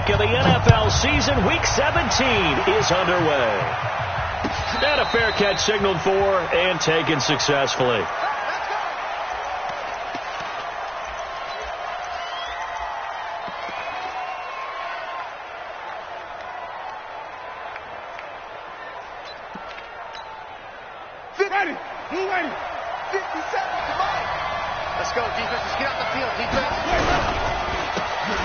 week of the NFL season. Week 17 is underway. And a fair catch signaled for and taken successfully. Let's go, defense. Let's get out the field, defense.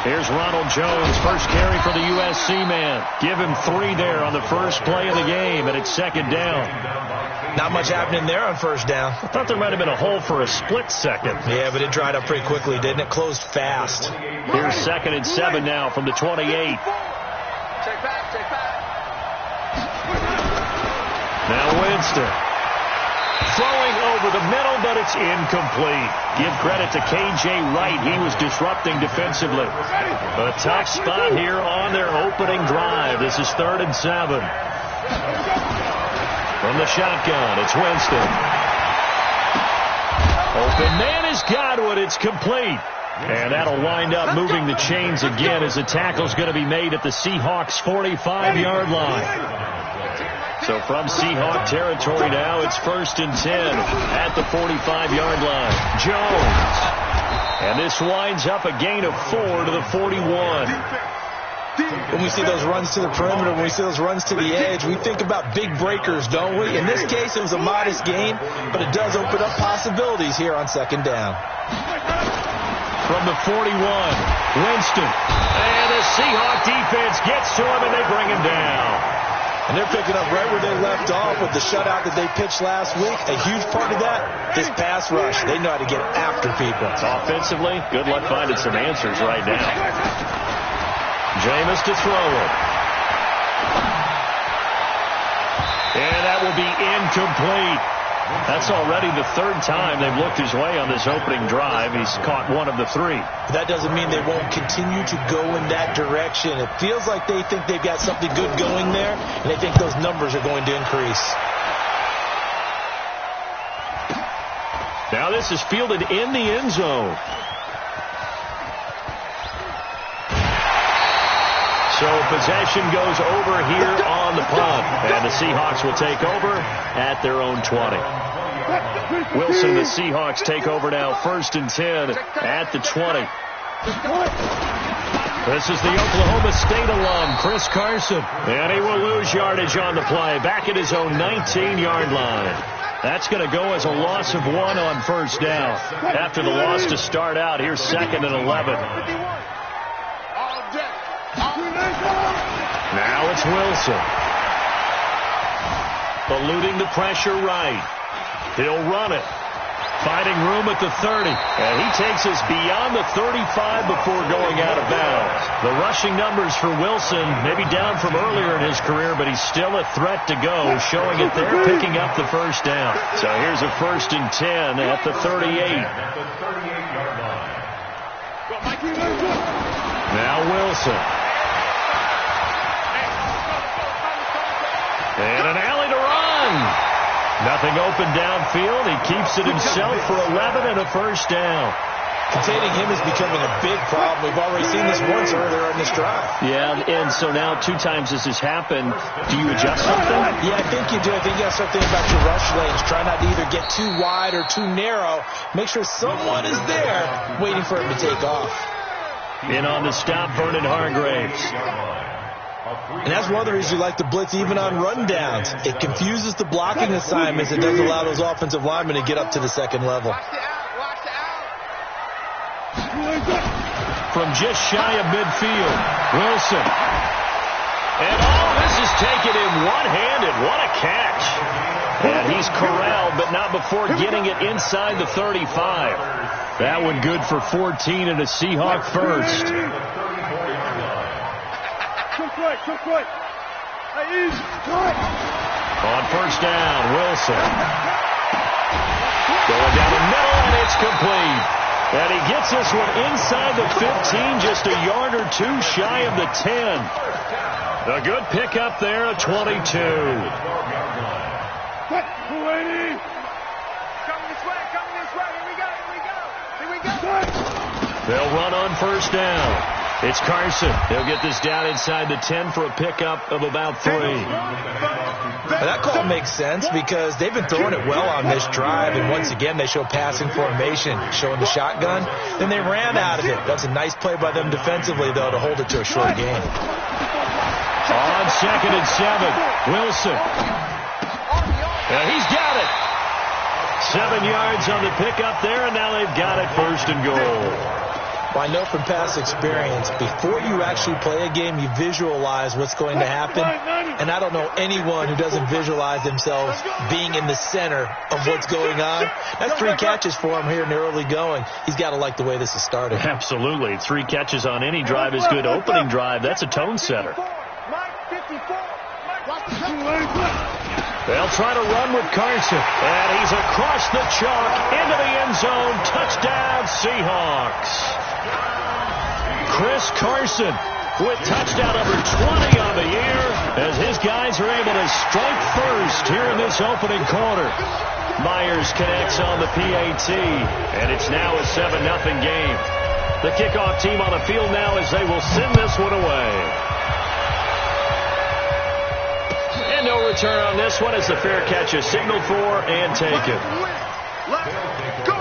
Here's Ronald Jones, first carry for the USC man. Give him 3 there on the first play of the game, and it's second down. Not much happening there on first down. I thought there might have been a hole for a split second. Yeah, but it dried up pretty quickly, didn't it? Closed fast. Here's 2nd and 7 now from the 28. Check back. Now Winston. Throwing over the middle, but it's incomplete. Give credit to K.J. Wright. He was disrupting defensively. A tough spot here on their opening drive. This is 3rd and 7. From the shotgun, it's Winston. Open man is Godwin. It's complete. And that'll wind up moving the chains again as the tackle's going to be made at the Seahawks' 45-yard line. So from Seahawk territory now, it's 1st and 10 at the 45-yard line. Jones. And this winds up a gain of 4 to the 41. When we see those runs to the perimeter, when we see those runs to the edge, we think about big breakers, don't we? In this case, it was a modest gain, but it does open up possibilities here on 2nd down. From the 41, Winston. And the Seahawk defense gets to him, and they bring him down. And they're picking up right where they left off with the shutout that they pitched last week. A huge part of that, this pass rush. They know how to get after people. Offensively, good luck finding some answers right now. Jameis to throw it. And that will be incomplete. That's already the 3rd time they've looked his way on this opening drive. He's caught 1 of the 3. That doesn't mean they won't continue to go in that direction. It feels like they think they've got something good going there, and they think those numbers are going to increase. Now this is fielded in the end zone. So possession goes over here on the punt. And the Seahawks will take over at their own 20. Wilson, the Seahawks take over now 1st and 10 at the 20. This is the Oklahoma State alum, Chris Carson. And he will lose yardage on the play. Back at his own 19-yard line. That's going to go as a loss of 1 on 1st down. After the loss to start out, here's 2nd and 11. Now it's Wilson. Eluding the pressure right. He'll run it. Finding room at the 30. And he takes us beyond the 35 before going out of bounds. The rushing numbers for Wilson maybe down from earlier in his career, but he's still a threat to go, showing it there, picking up the 1st down. So here's a 1st and 10 at the 38. Now Wilson. And an alley to run. Nothing open downfield. He keeps it himself for 11 and a 1st down. Containing him is becoming a big problem. We've already seen this once earlier in this drive. Yeah, and so now 2 times this has happened. Do you adjust something? Yeah, I think you do. I think you have something about your rush lanes. Try not to either get too wide or too narrow. Make sure someone is there waiting for him to take off. In on the stop, Vernon Hargreaves. And that's one of the reasons you like to blitz even on rundowns. It confuses the blocking assignments. It doesn't allow those offensive linemen to get up to the 2nd level. From just shy of midfield, Wilson. And this is taken in one-handed. What a catch. And he's corralled, but not before getting it inside the 35. That one good for 14 and a Seahawk 1st. On 1st down, Wilson. Going down the middle, and it's complete. And he gets this one inside the 15, just a yard or 2 shy of the 10. A good pickup there at 22. Coming this way. Here we go. They'll run on 1st down. It's Carson. They'll get this down inside the 10 for a pickup of about 3. That call makes sense because they've been throwing it well on this drive, and once again they show passing formation, showing the shotgun. Then they ran out of it. That's a nice play by them defensively, though, to hold it to a short gain. On 2nd and 7, Wilson. He's got it. 7 yards on the pickup there, and now they've got it 1st and goal. Well, I know from past experience, before you actually play a game, you visualize what's going to happen. And I don't know anyone who doesn't visualize themselves being in the center of what's going on. That's 3 catches for him here in the early going. He's got to like the way this is starting. Absolutely. 3 catches on any drive is good. Opening drive, that's a tone setter. They'll try to run with Carson. And he's across the chalk into the end zone. Touchdown, Seahawks. Chris Carson with touchdown number 20 on the year as his guys are able to strike first here in this opening quarter. Myers connects on the PAT, and it's now a 7-0 game. The kickoff team on the field now as they will send this one away. And no return on this one as the fair catch is signaled for and taken. Let's go.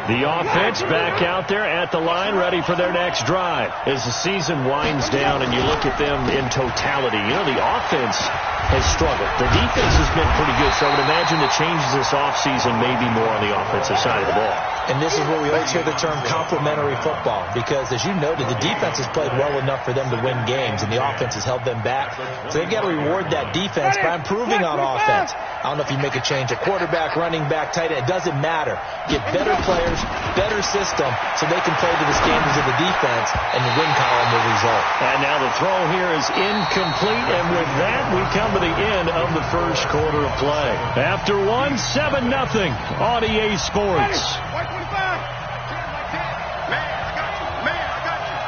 The offense back out there at the line, ready for their next drive. As the season winds down and you look at them in totality, you know, the offense has struggled. The defense has been pretty good, so I would imagine the changes this offseason may be more on the offensive side of the ball. And this is where we always hear the term complementary football, because as you noted, the defense has played well enough for them to win games, and the offense has held them back. So they've got to reward that defense by improving on offense. I don't know if you make a change at quarterback, running back, tight end. It doesn't matter. Get better players, better system, so they can play to the standards of the defense, and the win column will result. And now the throw here is incomplete, and with that, we come to the end of the first quarter of play. After 1, 7-0 on EA Sports.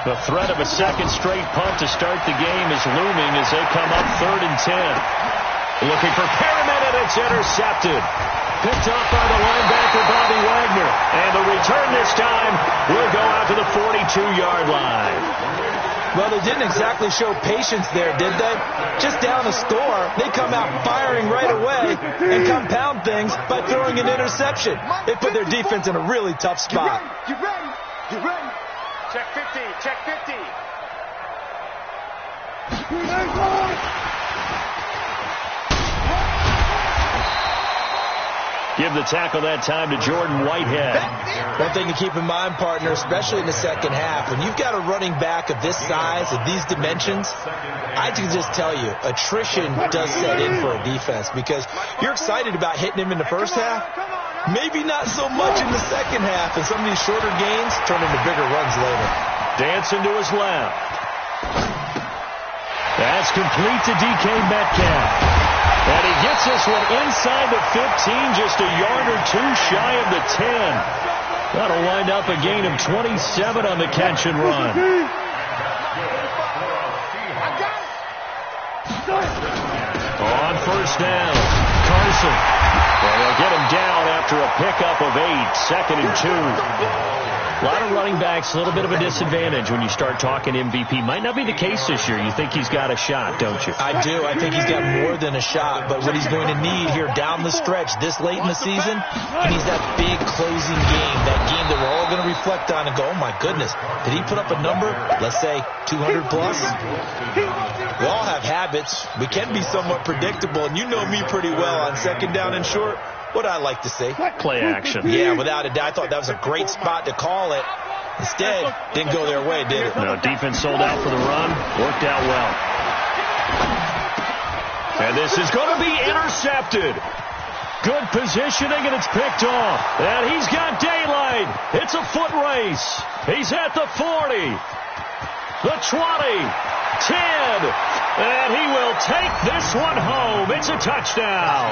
The threat of a second straight punt to start the game is looming as they come up 3rd and 10. Looking for Perriman, and it's intercepted. Picked up by the linebacker, Bobby Wagner. And the return this time will go out to the 42-yard line. Well, they didn't exactly show patience there, did they? Just down a score, they come out firing right away and compound things by throwing an interception. They put their defense in a really tough spot. You ready? You ready? Check 50. Check 50. Give the tackle that time to Jordan Whitehead. One thing to keep in mind, partner, especially in the second half, when you've got a running back of this size, of these dimensions, I can just tell you, attrition does set in for a defense because you're excited about hitting him in the first half, maybe not so much in the second half, and some of these shorter gains turn into bigger runs later. Dancing to his left. That's complete to DK Metcalf. And he gets this one inside the 15, just a yard or two shy of the 10. That'll wind up a gain of 27 on the catch and run. On first down, Carson. Well, they'll get him down after a pickup of 8, 2nd and 2. A lot of running backs, a little bit of a disadvantage when you start talking MVP. Might not be the case this year. You think he's got a shot, don't you? I do. I think he's got more than a shot. But what he's going to need here down the stretch this late in the season, he needs that big closing game, that game that we're all going to reflect on and go, oh, my goodness, did he put up a number, let's say 200 plus? We all have habits. We can be somewhat predictable, and you know me pretty well on second down and short. What I like to say? Play action. Yeah, without a doubt. I thought that was a great spot to call it. Instead, didn't go their way, did it? No, defense sold out for the run. Worked out well. And this is going to be intercepted. Good positioning, and it's picked off. And he's got daylight. It's a foot race. He's at the 40, the 20, 10, and he will take this one home. It's a touchdown.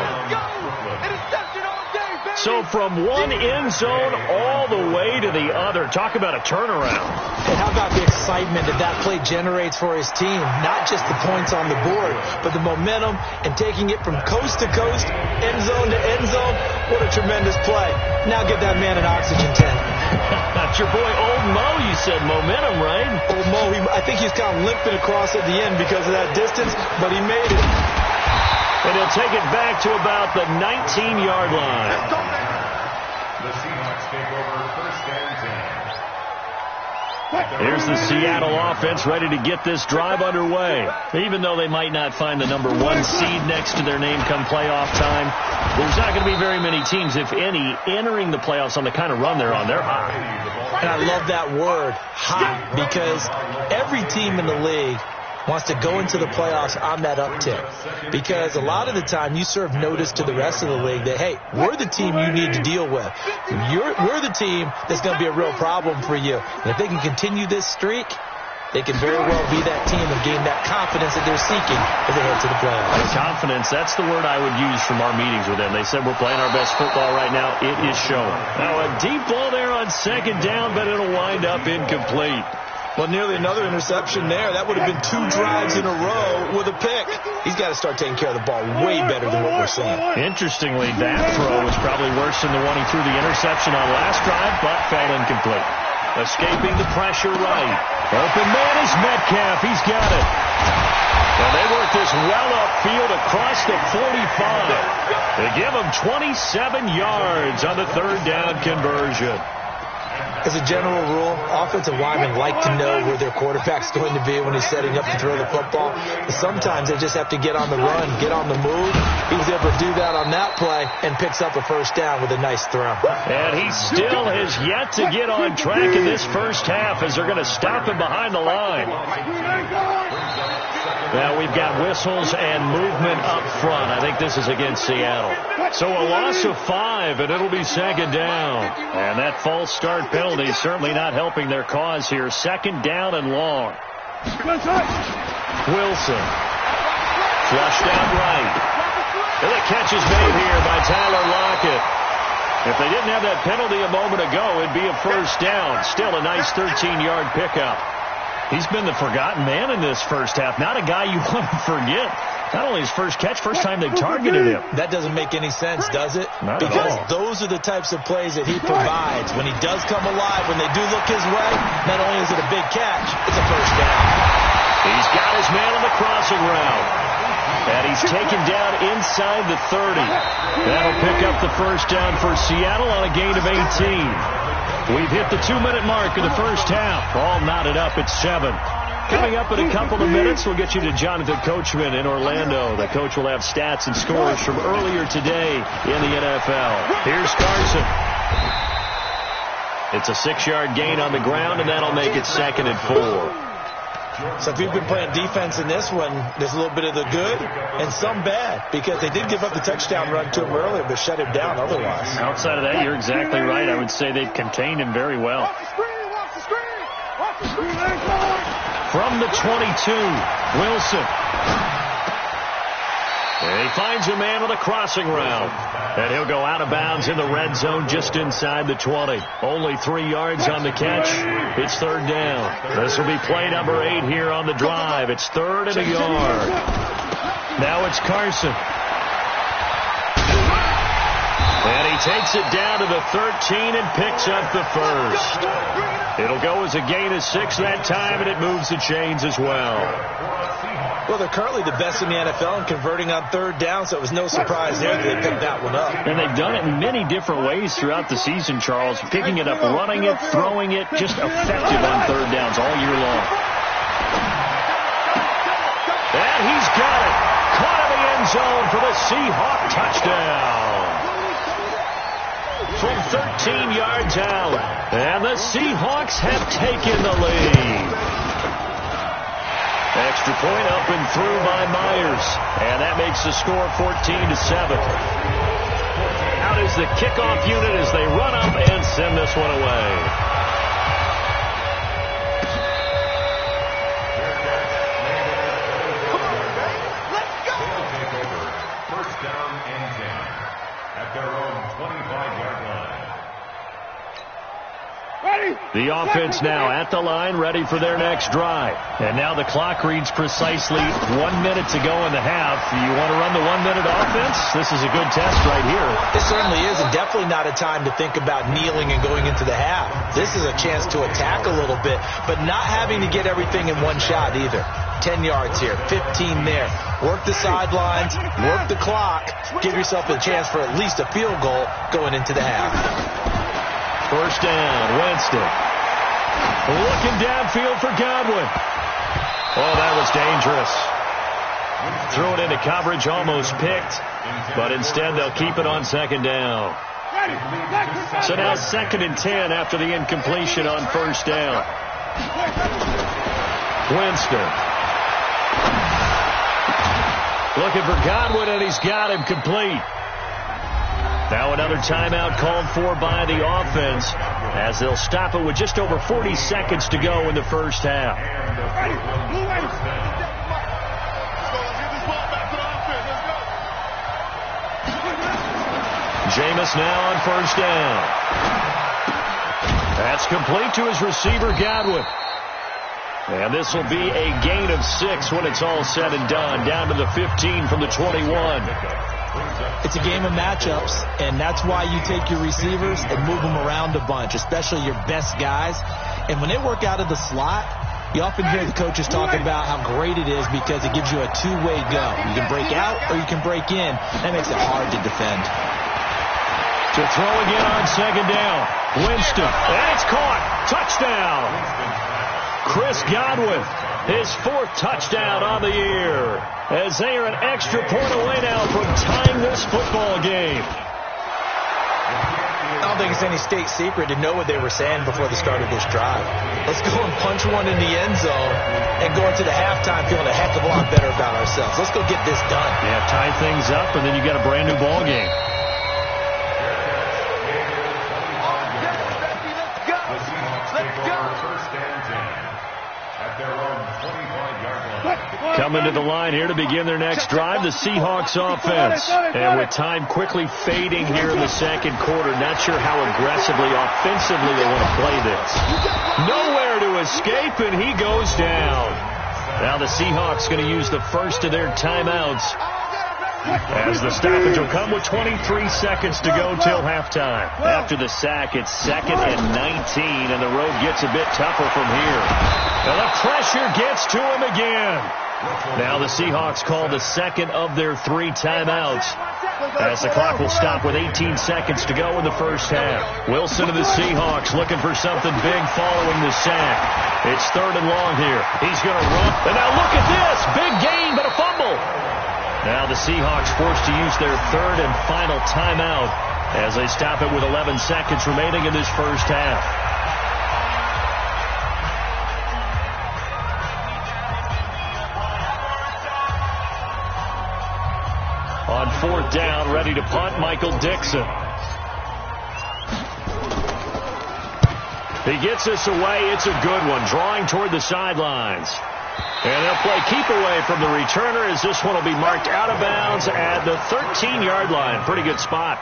So from one end zone all the way to the other. Talk about a turnaround. And how about the excitement that play generates for his team? Not just the points on the board, but the momentum and taking it from coast to coast, end zone to end zone. What a tremendous play. Now get that man an oxygen tank. That's your boy Old Mo, you said. Momentum, right? Old Mo, I think he's kind of limping across at the end because of that distance, but he made it. And he'll take it back to about the 19-yard line. The Seahawks take over first and 10. Here's the Seattle offense ready to get this drive underway. Even though they might not find the number 1 seed next to their name come playoff time, there's not going to be very many teams, if any, entering the playoffs on the kind of run they're on. They're hot. And I love that word, hot, because every team in the league wants to go into the playoffs on that uptick. Because a lot of the time you serve notice to the rest of the league that, hey, we're the team you need to deal with. We're the team that's going to be a real problem for you. And if they can continue this streak, they can very well be that team and gain that confidence that they're seeking as they head to the playoffs. Confidence, that's the word I would use from our meetings with them. They said we're playing our best football right now. It is showing. Now a deep ball there on second down, but it'll wind up incomplete. Well, nearly another interception there. That would have been 2 drives in a row with a pick. He's got to start taking care of the ball way better than what we're seeing. Interestingly, that throw was probably worse than the one he threw the interception on last drive, but fell incomplete. Escaping the pressure right. Open man is Metcalf. He's got it. And they work this well upfield across the 45. They give him 27 yards on the third down conversion. As a general rule, offensive linemen like to know where their quarterback's going to be when he's setting up to throw the football. But sometimes they just have to get on the run, get on the move. He was able to do that on that play and picks up a first down with a nice throw. And he still has yet to get on track in this first half as they're going to stop him behind the line. Now we've got whistles and movement up front. I think this is against Seattle. So a loss of 5, and it'll be second down. And that false start penalty is certainly not helping their cause here. Second down and long. Wilson. Flushed out right. And the catch is made here by Tyler Lockett. If they didn't have that penalty a moment ago, it'd be a first down. Still a nice 13-yard pickup. He's been the forgotten man in this first half. Not a guy you want to forget. Not only his first catch, first time they targeted him. That doesn't make any sense, does it? Not because those are the types of plays that he provides. When he does come alive, when they do look his way, not only is it a big catch, it's a first down. He's got his man on the crossing route. And he's taken down inside the 30. That'll pick up the first down for Seattle on a gain of 18. We've hit the 2-minute mark of the first half. All knotted up at 7. Coming up in a couple of minutes, we'll get you to Jonathan Coachman in Orlando. The coach will have stats and scores from earlier today in the NFL. Here's Carson. It's a 6-yard gain on the ground, and that'll make it 2nd and 4. So if you've been playing defense in this one, there's a little bit of the good and some bad, because they did give up the touchdown run to him earlier, but shut him down otherwise. Outside of that, you're exactly right. I would say they've contained him very well. From the 22, Wilson. And he finds a man with a crossing route. And he'll go out of bounds in the red zone just inside the 20. Only 3 yards on the catch. It's third down. This will be play number 8 here on the drive. It's 3rd and a yard. Now it's Carson. And he takes it down to the 13 and picks up the first. It'll go as a gain of 6 that time, and it moves the chains as well. Well, they're currently the best in the NFL in converting on third down, so it was no surprise there that they picked that one up. And they've done it in many different ways throughout the season, Charles. Picking it up, running it, throwing it, just effective on third downs all year long. And he's got it. Caught in the end zone for the Seahawk touchdown. From 13 yards out. And the Seahawks have taken the lead. Extra point up and through by Myers. And that makes the score 14-7. Out is the kickoff unit as they run up and send this one away. Let's go! Take over. First down and 10 at their own 25-yard line. The The offense now at the line, ready for their next drive. And now the clock reads precisely 1 minute to go in the half. You want to run the 1 minute offense? This is a good test right here. It certainly is, and definitely not a time to think about kneeling and going into the half. This is a chance to attack a little bit, but not having to get everything in one shot either. 10 yards here, 15 there. Work the sidelines, work the clock, give yourself a chance for at least a field goal going into the half. First down, Winston. Looking downfield for Godwin. Oh, that was dangerous. Threw it into coverage, almost picked, but instead they'll keep it on second down. So now 2nd and 10 after the incompletion on first down. Winston. Looking for Godwin, and he's got him complete. Now another timeout called for by the offense as they'll stop it with just over 40 seconds to go in the first half. Jameis now on first down. That's complete to his receiver, Godwin. And this will be a gain of 6 when it's all said and done. Down to the 15 from the 21. It's a game of matchups, and that's why you take your receivers and move them around a bunch, especially your best guys. And when they work out of the slot, you often hear the coaches talking about how great it is because it gives you a two-way go. You can break out or you can break in. That makes it hard to defend. To throw again on second down. Winston. And it's caught. Touchdown. Chris Godwin, his 4th touchdown on the year, as they are an extra point away now from tying this football game. I don't think it's any state secret to know what they were saying before the start of this drive. Let's go and punch one in the end zone and go into the halftime feeling a heck of a lot better about ourselves. Let's go get this done. Yeah, tie things up, and then you got a brand new ball game. Coming to the line here to begin their next drive, the Seahawks offense. And with time quickly fading here in the second quarter, not sure how aggressively, offensively they want to play this. Nowhere to escape, and he goes down. Now the Seahawks going to use the first of their timeouts, as the stoppage will come with 23 seconds to go till halftime. After the sack, it's 2nd and 19, and the road gets a bit tougher from here. And the pressure gets to him again. Now the Seahawks call the second of their 3 timeouts, as the clock will stop with 18 seconds to go in the first half. Wilson of the Seahawks looking for something big following the sack. It's 3rd and long here. He's going to run. And now look at this. Big gain, but a fumble. Now the Seahawks forced to use their 3rd and final timeout as they stop it with 11 seconds remaining in this first half. On 4th down, ready to punt, Michael Dixon. He gets this away. It's a good one, drawing toward the sidelines. And they'll play keep away from the returner as this one will be marked out of bounds at the 13-yard line. Pretty good spot.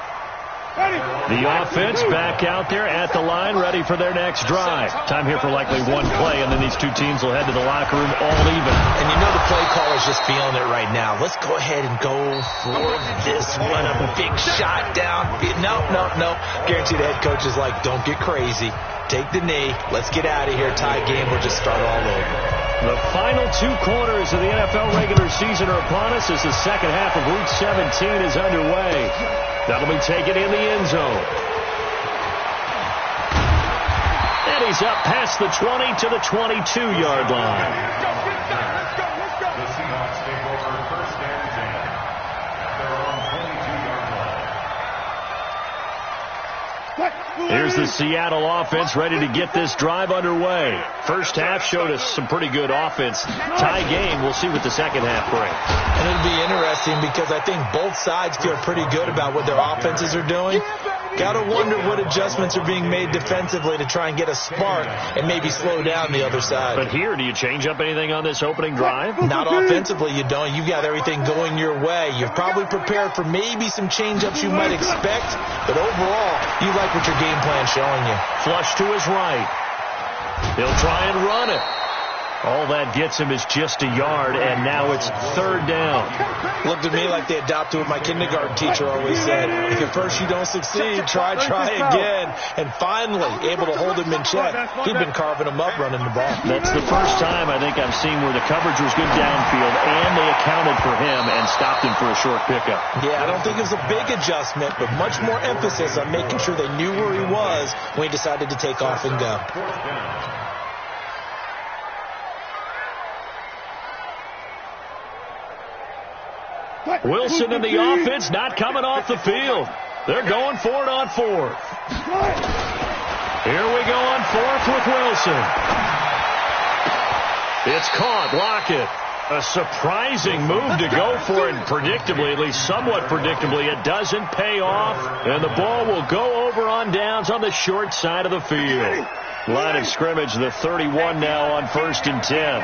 The offense back out there at the line, ready for their next drive. Time here for likely one play, and then these two teams will head to the locker room all even. And you know the play caller's just feeling it right now. Let's go ahead and go for this one. A big shot down. No. Guarantee the head coach is like, don't get crazy. Take the knee. Let's get out of here. Tie game. We'll just start all over. The final 2 quarters of the NFL regular season are upon us as the second half of Week 17 is underway. That'll be taken in the end zone. And he's up past the 20 to the 22-yard line. The Seahawks take over 1st and 10 at their own 22-yard line. Here's the Seattle offense ready to get this drive underway. First half showed us some pretty good offense. Tie game. We'll see what the second half brings. And it'll be interesting because I think both sides feel pretty good about what their offenses are doing. Got to wonder what adjustments are being made defensively to try and get a spark and maybe slow down the other side. But here, do you change up anything on this opening drive? Not offensively, you don't. You've got everything going your way. You've probably prepared for maybe some change-ups you might expect, but overall, you like what your game plan's showing you. Flush to his right. He'll try and run it. All that gets him is just a yard, and now it's third down. Looked to me like they adopted what my kindergarten teacher always said. If at first you don't succeed, try again. And finally, able to hold him in check. He'd been carving him up running the ball. That's the first time I think I've seen where the coverage was good downfield, and they accounted for him and stopped him for a short pickup. Yeah, I don't think it was a big adjustment, but much more emphasis on making sure they knew where he was when he decided to take off and go. Wilson in the offense, not coming off the field. They're going for it on fourth. Here we go on fourth with Wilson. It's caught. Lockett. A surprising move to go for it, predictably, at least somewhat predictably. It doesn't pay off, and the ball will go over on downs on the short side of the field. Line of scrimmage, the 31 now on 1st and 10.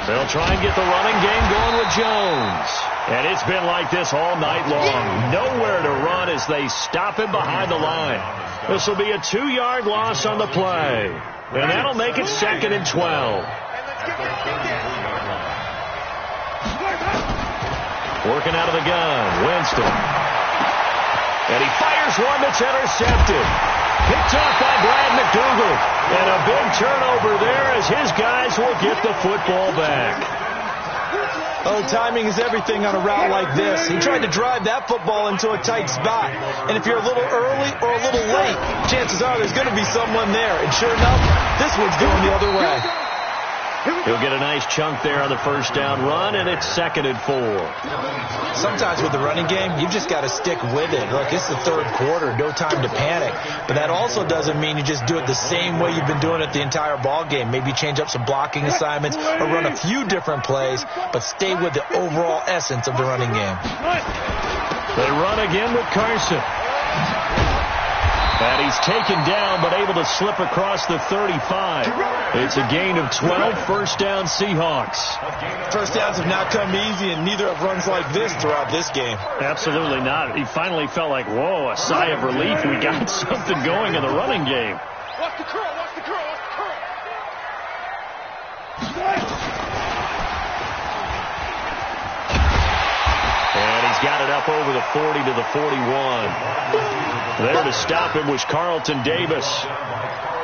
They'll try and get the running game going with Jones. And it's been like this all night long. Nowhere to run as they stop him behind the line. This will be a 2-yard loss on the play. And that'll make it 2nd and 12. Working out of the gun, Winston. And he fires one that's intercepted. Picked off by Brad McDougal. And a big turnover there as his guys will get the football back. Oh, timing is everything on a route like this. He tried to drive that football into a tight spot. And if you're a little early or a little late, chances are there's going to be someone there. And sure enough, this one's going the other way. He'll get a nice chunk there on the first down run, and it's 2nd and 4. Sometimes with the running game, you've just got to stick with it. Look, it's the third quarter, no time to panic. But that also doesn't mean you just do it the same way you've been doing it the entire ball game. Maybe change up some blocking assignments or run a few different plays, but stay with the overall essence of the running game. They run again with Carson. And he's taken down, but able to slip across the 35. It's a gain of 12, first down Seahawks. First downs have not come easy, and neither have runs like this throughout this game. Absolutely not. He finally felt like, whoa, a sigh of relief. We got something going in the running game. Watch the curl, watch the curl, watch the curl. And he's got it up over the 40 to the 41. There to stop him was Carlton Davis.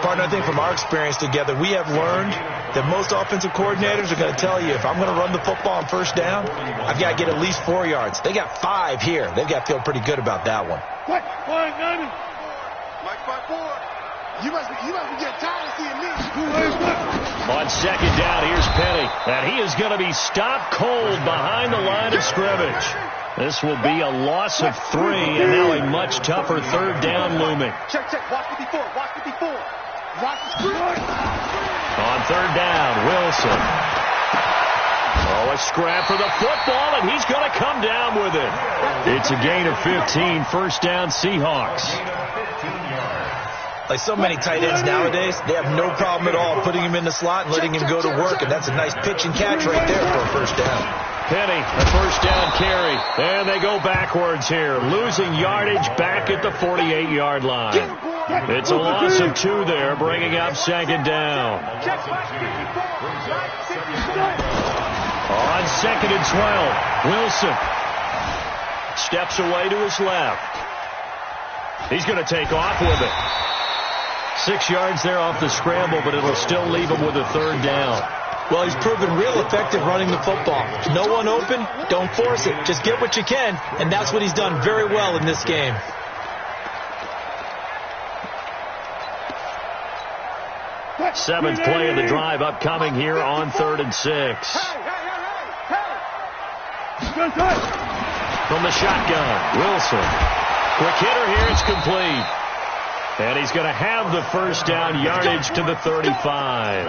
Partner, I think from our experience together, we have learned that most offensive coordinators are going to tell you, if I'm going to run the football on first down, I've got to get at least 4 yards. They got 5 here. They've got to feel pretty good about that one. Mike 5-4. You must be getting tired of seeing me. On second down, here's Penny. And he is going to be stopped cold behind the line of scrimmage. This will be a loss of 3, and now a much tougher third down looming. Check. Watch 54. Watch 54. Watch the screen. On third down, Wilson. Oh, a scrap for the football, and he's going to come down with it. It's a gain of 15, first down Seahawks. Like so many tight ends nowadays, they have no problem at all putting him in the slot and letting him go to work, and that's a nice pitch and catch right there for a first down. Penny, a first down carry. And they go backwards here, losing yardage back at the 48-yard line. It's a loss of 2 there, bringing up second down. On 2nd and 12, Wilson steps away to his left. He's going to take off with it. 6 yards there off the scramble, but it'll still leave him with a third down. Well, he's proven real effective running the football. No one open, don't force it. Just get what you can, and that's what he's done very well in this game. Seventh play of the drive upcoming here on 3rd and 6. From the shotgun, Wilson. Quick hitter here, it's complete. And he's going to have the first down, yardage to the 35.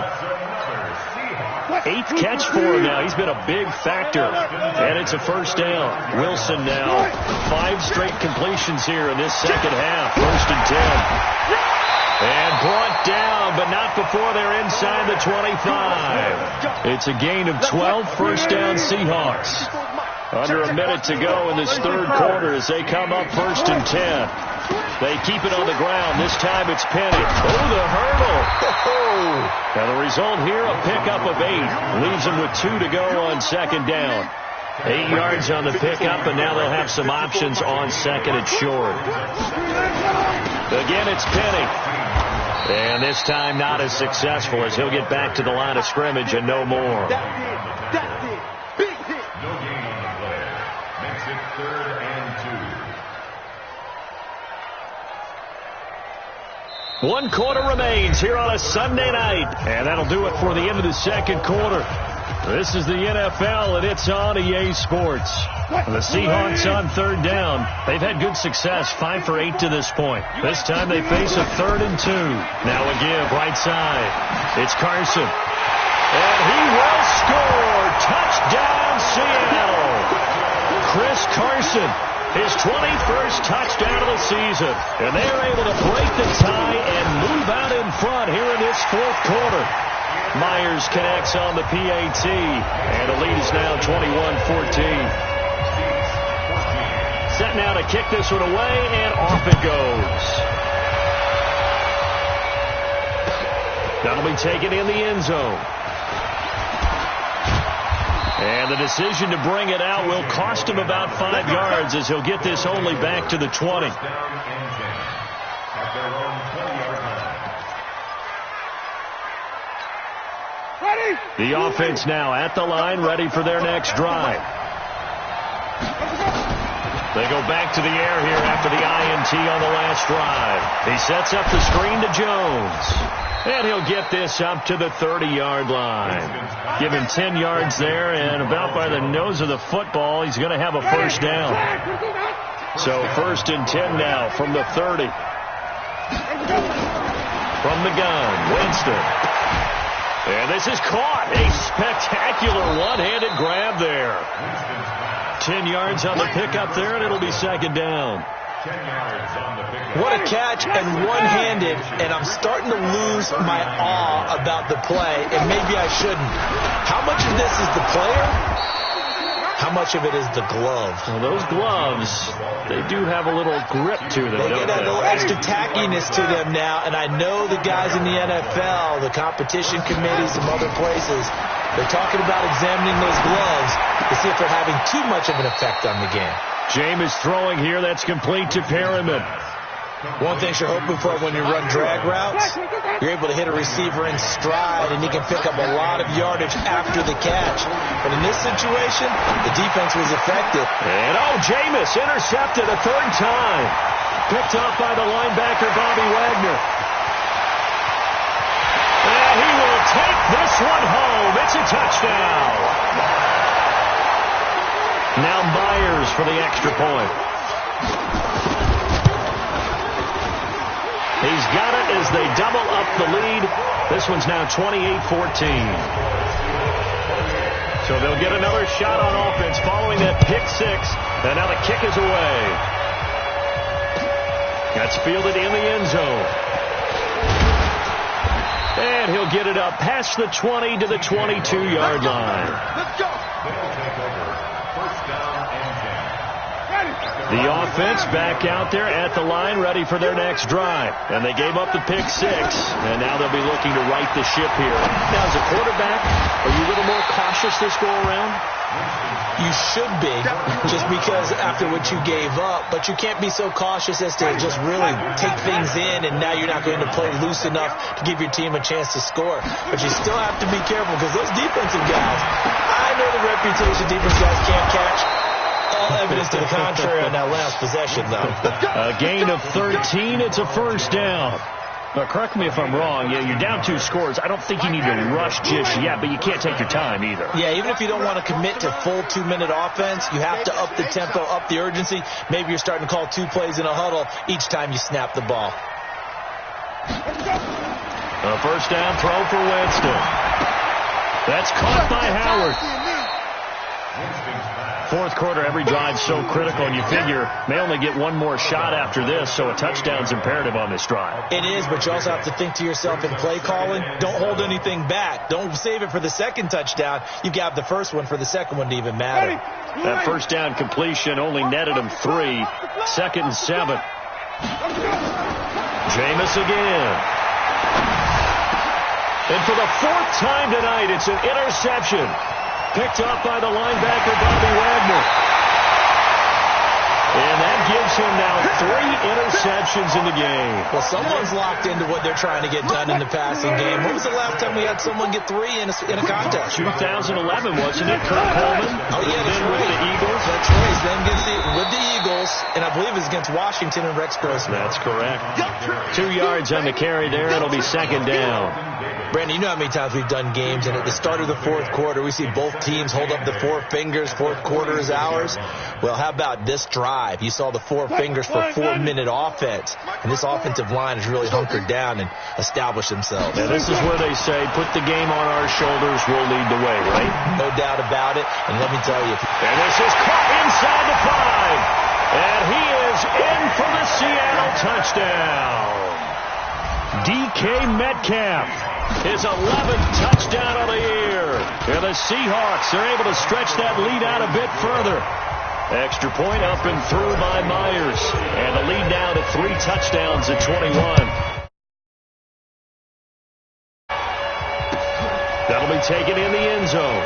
8th catch for him now. He's been a big factor. And it's a first down. Wilson now 5 straight completions here in this second half. 1st and 10. And brought down, but not before they're inside the 25. It's a gain of 12, first down Seahawks. Under a minute to go in this third quarter as they come up 1st and 10. They keep it on the ground. This time it's Penny. Oh, the hurdle. Now the result here, a pickup of 8. Leaves them with 2 to go on second down. 8 yards on the pickup, and now they'll have some options on second and short. Again, it's Penny. And this time not as successful as he'll get back to the line of scrimmage and no more. That's it. Big hit. No gain on the play. Makes it 3rd and 2. 1 quarter remains here on a Sunday night. And that'll do it for the end of the second quarter. This is the NFL, and it's on EA Sports. The Seahawks on 3rd down. They've had good success, 5 for 8 to this point. This time they face a 3rd and 2. Now a give, right side. It's Carson. And he will score. Touchdown, Seattle. Chris Carson, his 21st touchdown of the season. And they're able to break the tie and move out in front here in this 4th quarter. Myers connects on the PAT, and the lead is now 21-14. Set now to kick this one away, and off it goes. That'll be taken in the end zone. And the decision to bring it out will cost him about 5 yards as he'll get this only back to the 20. The offense now at the line, ready for their next drive. They go back to the air here after the INT on the last drive. He sets up the screen to Jones. And he'll get this up to the 30-yard line. Give him 10 yards there, and about by the nose of the football, he's going to have a first down. So 1st and 10 now from the 30. From the gun, Winston. And this is caught. A spectacular one-handed grab there. 10 yards on the pickup there, and it'll be 2nd down. What a catch, and one-handed, and I'm starting to lose my awe about the play, and maybe I shouldn't. How much of this is the player? How much of it is the glove? Well, those gloves, they do have a little grip to them, They get that little extra tackiness to them now, and I know the guys in the NFL, the competition committee, some other places, they're talking about examining those gloves to see if they're having too much of an effect on the game. Jameis throwing here. That's complete to Perriman. One thing you're hoping for when you run drag routes, you're able to hit a receiver in stride, and he can pick up a lot of yardage after the catch. But in this situation, the defense was effective. And, Jameis intercepted a 3rd time. Picked off by the linebacker, Bobby Wagner. And he will take this one home. It's a touchdown. Now Myers for the extra point. He's got it as they double up the lead. This one's now 28-14. So they'll get another shot on offense following that pick 6. And now the kick is away. That's fielded in the end zone. And he'll get it up past the 20 to the 22-yard line. Let's go. The offense back out there at the line, ready for their next drive. And they gave up the pick 6, and now they'll be looking to right the ship here. Now, as a quarterback, are you a little more cautious this go-around? You should be, just because after what you gave up. But you can't be so cautious as to just really take things in, and now you're not going to play loose enough to give your team a chance to score. But you still have to be careful, because those defensive guys, I know the reputation defensive guys can't catch. All evidence to the contrary on that last possession, though. A gain of 13. It's a first down. Now, correct me if I'm wrong. Yeah, you're down 2 scores. I don't think you need to rush just yet, but you can't take your time either. Yeah, even if you don't want to commit to full 2-minute offense, you have to up the tempo, up the urgency. Maybe you're starting to call 2 plays in a huddle each time you snap the ball. A first down throw for Winston. That's caught by Howard. 4th quarter, every drive so critical, and you figure may only get one more shot after this, so a touchdown's imperative on this drive. It is, but you also have to think to yourself in play calling, don't hold anything back. Don't save it for the second touchdown. You got the first one for the second one to even matter. That first down completion only netted him 3. 2nd and 7. Jameis again. And for the 4th time tonight, it's an interception. Picked up by the linebacker, Bobby Wagner. And that gives him now 3 interceptions in the game. Well, someone's locked into what they're trying to get done in the passing game. When was the last time we had someone get 3 in a contest? 2011, wasn't it? Kurt Coleman. Oh, yeah, that's right. With the Eagles. That's right. Then with the Eagles, and I believe it's against Washington and Rex Grossman. That's correct. 2 yards on the carry there. It'll be 2nd down. Brandon, you know how many times we've done games, and at the start of the 4th quarter, we see both teams hold up the 4 fingers, 4th quarter is ours. Well, how about this drive? You saw the 4 fingers for 4-minute offense, and this offensive line has really hunkered down and established themselves. Now, this is where they say, put the game on our shoulders, we'll lead the way, right? No doubt about it, and let me tell you. And this is caught inside the 5, and he is in for the Seattle touchdown. DK Metcalf. His 11th touchdown of the year. And the Seahawks are able to stretch that lead out a bit further. Extra point up and through by Myers. And the lead now to 3 touchdowns at 21. That'll be taken in the end zone.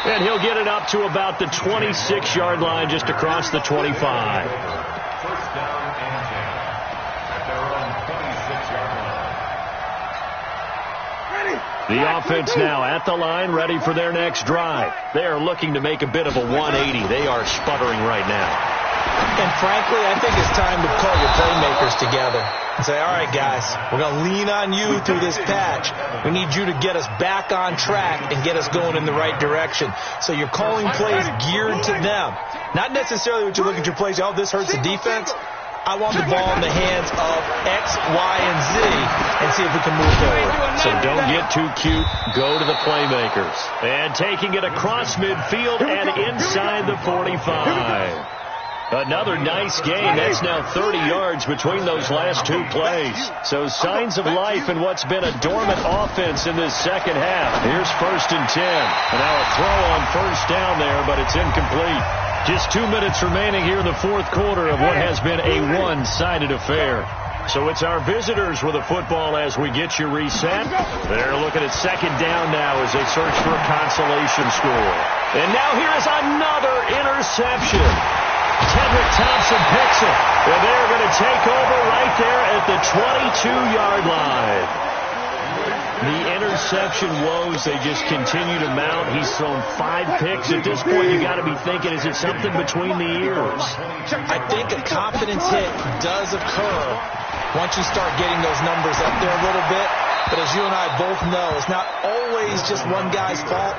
And he'll get it up to about the 26-yard line just across the 25. First down and 10 at their own 26-yard line. The offense now at the line, ready for their next drive. They are looking to make a bit of a 180. They are sputtering right now. And frankly, I think it's time to call your playmakers together and say, all right, guys, we're going to lean on you through this patch. We need you to get us back on track and get us going in the right direction. So you're calling plays geared to them. Not necessarily what you look at your plays, oh, this hurts the defense. I want the ball in the hands of X, Y, and Z and see if we can move forward. So don't get too cute. Go to the playmakers. And taking it across midfield and inside the 45. Another nice game. That's now 30 yards between those last 2 plays. So signs of life in what's been a dormant offense in this second half. Here's 1st and 10. And now a throw on 1st down there, but it's incomplete. Just 2 minutes remaining here in the 4th quarter of what has been a one-sided affair. So it's our visitors with the football as we get you reset. They're looking at 2nd down now as they search for a consolation score. And now here is another interception. Tedrick Thompson picks it. And they're going to take over right there at the 22-yard line. The interception woes, they just continue to mount. He's thrown 5 picks. At this point, you got to be thinking, is it something between the ears? I think a confidence hit does occur once you start getting those numbers up there a little bit. But as you and I both know, it's not always just one guy's fault.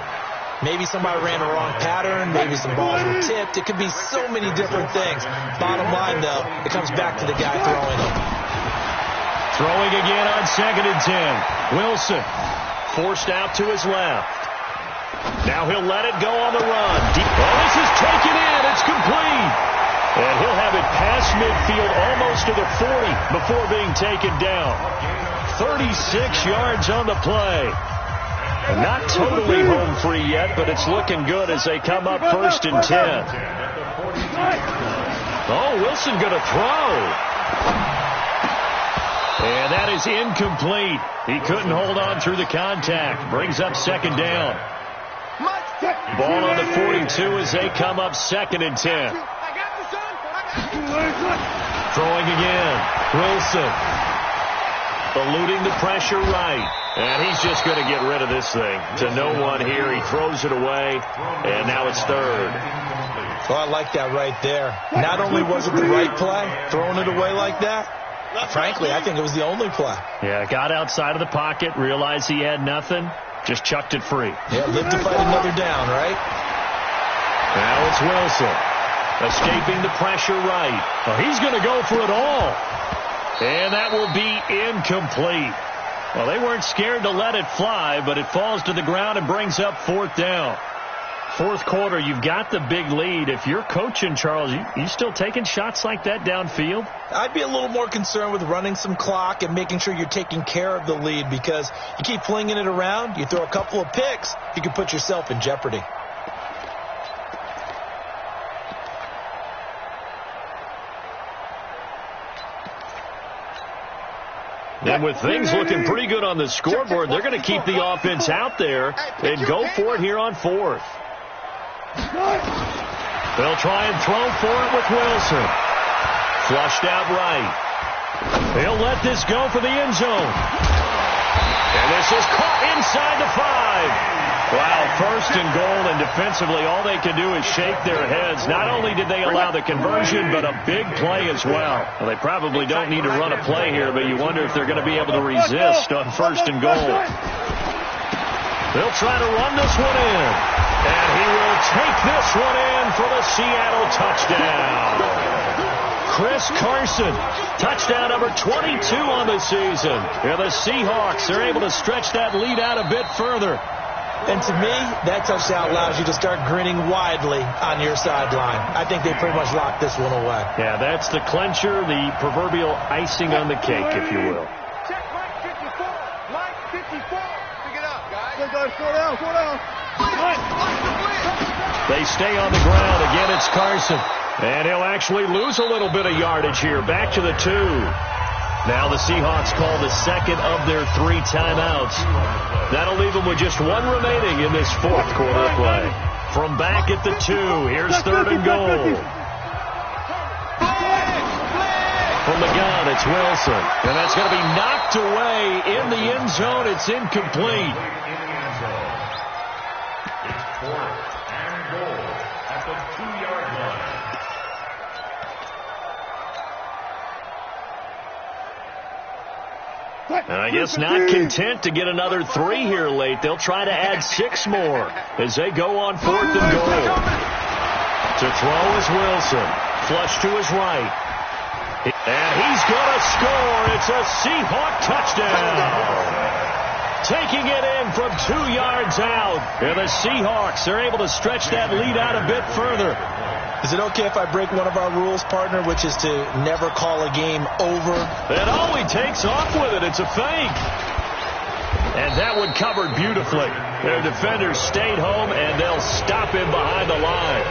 Maybe somebody ran a wrong pattern. Maybe some balls were tipped. It could be so many different things. Bottom line, though, it comes back to the guy throwing them. Throwing again on 2nd and 10. Wilson forced out to his left. Now he'll let it go on the run. Oh, this is taken in. It's complete. And he'll have it past midfield almost to the 40 before being taken down. 36 yards on the play. Not totally home free yet, but it's looking good as they come up 1st and 10. Oh, Wilson going to throw. And that is incomplete. He couldn't hold on through the contact. Brings up 2nd down. Ball on the 42 as they come up 2nd and 10. Throwing again. Wilson. Eluding the pressure right. And he's just going to get rid of this thing. To no one here. He throws it away. And now it's 3rd. Well, I like that right there. Not only was it the right play, throwing it away like that, frankly, I think it was the only play. Yeah, got outside of the pocket, realized he had nothing, just chucked it free. Yeah, live to fight another down, right? Now it's Wilson. Escaping the pressure right. Well, he's going to go for it all. And that will be incomplete. Well, they weren't scared to let it fly, but it falls to the ground and brings up 4th down. 4th quarter, you've got the big lead. If you're coaching, Charles, you still taking shots like that downfield? I'd be a little more concerned with running some clock and making sure you're taking care of the lead, because you keep flinging it around, you throw a couple of picks, you can put yourself in jeopardy. And with things looking pretty good on the scoreboard, they're going to keep the offense out there and go for it here on fourth. They'll try and throw for it with Wilson. Flushed out right. They'll let this go for the end zone. And this is caught inside the 5. Wow, first and goal, and defensively all they can do is shake their heads. Not only did they allow the conversion, but a big play as well. Well, they probably don't need to run a play here, but you wonder if they're going to be able to resist on first and goal. They'll try to run this one in. And he will take this one in for the Seattle touchdown. Chris Carson, touchdown number 22 on the season. And the Seahawks are able to stretch that lead out a bit further. And to me, that touchdown allows you to start grinning widely on your sideline. I think they pretty much locked this one away. Yeah, that's the clincher, the proverbial icing on the cake, if you will. Check right 54. Line 54. Pick it up, guys. Slow down. They stay on the ground. Again, it's Carson. And he'll actually lose a little bit of yardage here. Back to the 2. Now the Seahawks call the second of their 3 timeouts. That'll leave them with just 1 remaining in this fourth quarter of play. From back at the 2, here's third and goal. From the gun, it's Wilson. And that's going to be knocked away in the end zone. It's incomplete. It's fourth and goal at the 2-yard line. And I guess not content to get another 3 here late. They'll try to add 6 more as they go on fourth and goal. To throw is Wilson. Flush to his right. And he's going to score. It's a Seahawk touchdown. Taking it in from 2 yards out. And the Seahawks are able to stretch that lead out a bit further. Is it okay if I break one of our rules, partner, which is to never call a game over? And all he takes off with it, it's a fake. And that one covered beautifully. Their defenders stayed home, and they'll stop him behind the line.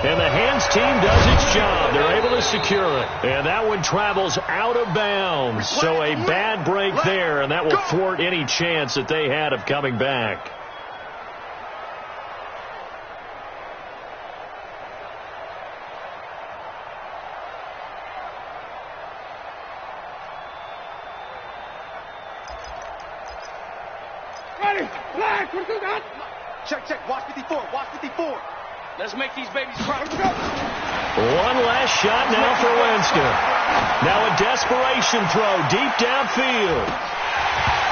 And the hands team does its job. They're able to secure it. And that one travels out of bounds. So a bad break there, and that will thwart any chance that they had of coming back. Ready, flag, Check, watch 54, watch 54. Let's make these babies proud. One last shot now for Winston. Now a desperation throw deep downfield.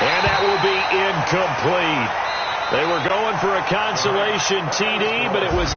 And that will be incomplete. They were going for a consolation TD, but it was